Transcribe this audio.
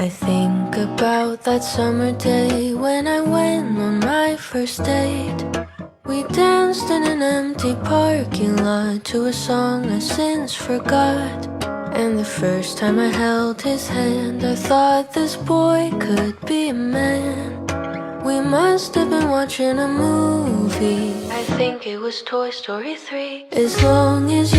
I think about that summer day when I went on my first date. We danced in an empty parking lot to a song I since forgot. And the first time I held his hand, I thought this boy could be a man. We must have been watching a movie, I think it was Toy Story 3. As long as